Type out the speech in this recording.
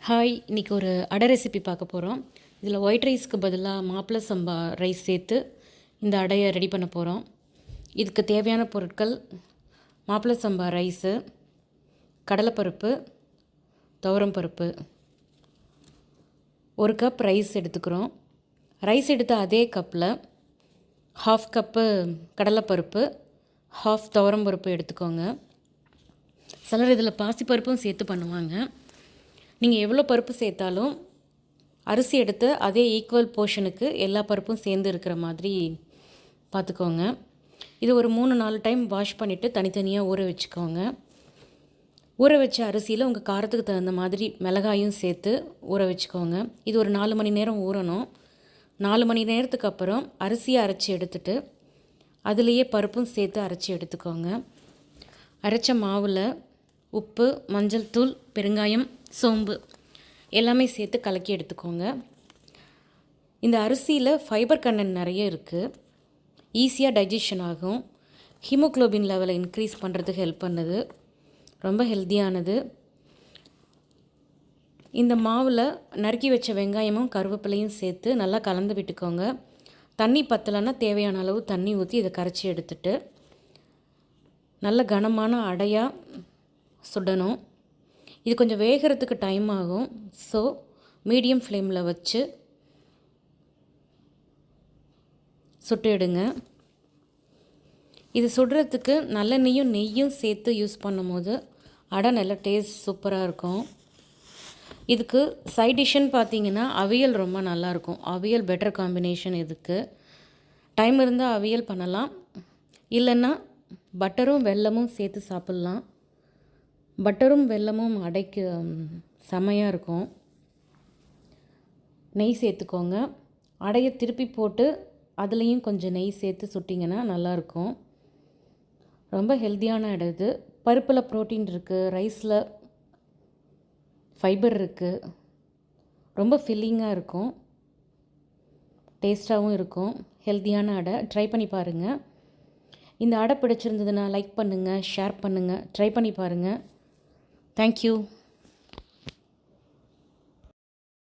Hi, இன்றைக்கி ஒரு அடை ரெசிபி பார்க்க போகிறோம். இதில் ஒயிட் ரைஸ்க்கு பதிலாக மாப்பிள சம்பா ரைஸ் சேர்த்து இந்த அடையை ரெடி பண்ண போகிறோம். இதுக்கு தேவையான பொருட்கள்: மாப்பிள சம்பா ரைஸு, கடலைப்பருப்பு, துவரம்பருப்பு. 1 கப் ரைஸ் எடுத்துக்கிறோம். ரைஸ் எடுத்த அதே கப்பில் 1/2 கப்பு கடலைப்பருப்பு, 1/2 துவரம்பருப்பு எடுத்துக்கோங்க. சிலர் இதில் பாசிப்பருப்பும் சேர்த்து பண்ணுவாங்க. நீங்கள் எவ்வளோ பருப்பு சேர்த்தாலும் அரிசி எடுத்து அதே ஈக்குவல் போர்ஷனுக்கு எல்லா பருப்பும் சேர்ந்து இருக்கிற மாதிரி பார்த்துக்கோங்க. இது ஒரு 3-4 டைம் வாஷ் பண்ணிவிட்டு தனித்தனியாக ஊற வச்சுக்கோங்க. ஊற வச்ச அரிசியில் உங்கள் காரத்துக்கு தகுந்த மாதிரி மிளகாயும் சேர்த்து ஊற வச்சுக்கோங்க. இது ஒரு 4 மணி நேரம் ஊறணும். 4 மணி நேரத்துக்கு அப்புறம் அரிசியை அரைச்சி எடுத்துட்டு அதுலேயே பருப்பும் சேர்த்து அரைச்சி எடுத்துக்கோங்க. அரைச்ச மாவில் உப்பு, மஞ்சள் தூள், பெருங்காயம், சோம்பு எல்லாமே சேர்த்து கலக்கி எடுத்துக்கோங்க. இந்த அரிசியில் ஃபைபர் கண்டென்ட் நிறைய இருக்குது. ஈஸியாக டைஜஷன் ஆகும். ஹீமோக்ளோபின் லெவலை இன்க்ரீஸ் பண்ணுறதுக்கு ஹெல்ப் பண்ணுது. ரொம்ப ஹெல்த்தியானது. இந்த மாவில் நறுக்கி வச்ச வெங்காயமும் கருவேப்பிலையும் சேர்த்து நல்லா கலந்து விட்டுக்கோங்க. தண்ணி பத்தலைன்னா தேவையான அளவு தண்ணி ஊற்றி இதை கரைச்சி எடுத்துட்டு நல்ல கனமான அடையாக சுடணும். இது கொஞ்சம் வேகிறதுக்கு டைம் ஆகும். ஸோ மீடியம் ஃப்ளேமில் வச்சு சுட்டு எடுங்க. இது சுடுறதுக்கு நல்லெண்ணெயும் நெய்யும் சேர்த்து யூஸ் பண்ணும் போது அடை நல்ல டேஸ்ட் சூப்பராக இருக்கும். இதுக்கு சைட் டிஷ்ஷுன்னு பார்த்தீங்கன்னா அவியல் ரொம்ப நல்லாயிருக்கும். அவியல் பெட்டர் காம்பினேஷன். இதுக்கு டைம் இருந்தால் அவியல் பண்ணலாம். இல்லைன்னா பட்டரும் வெல்லமும் சேர்த்து சாப்பிட்லாம். பட்டரும் வெல்லமும் அடைக்கு செமையாக இருக்கும். நெய் சேர்த்துக்கோங்க. அடையை திருப்பி போட்டு அதுலேயும் கொஞ்சம் நெய் சேர்த்து சுட்டிங்கன்னா நல்லாயிருக்கும். ரொம்ப ஹெல்த்தியான அடை இது. பருப்பில் ப்ரோட்டீன் இருக்குது, ரைஸில் ஃபைபர் இருக்குது. ரொம்ப ஃபில்லிங்காக இருக்கும், டேஸ்ட்டாகவும் இருக்கும். ஹெல்த்தியான அடை. ட்ரை பண்ணி பாருங்கள். இந்த அடை பிடிச்சிருந்ததுன்னா லைக் பண்ணுங்கள், ஷேர் பண்ணுங்கள், ட்ரை பண்ணி பாருங்கள். தேங்க்யூ.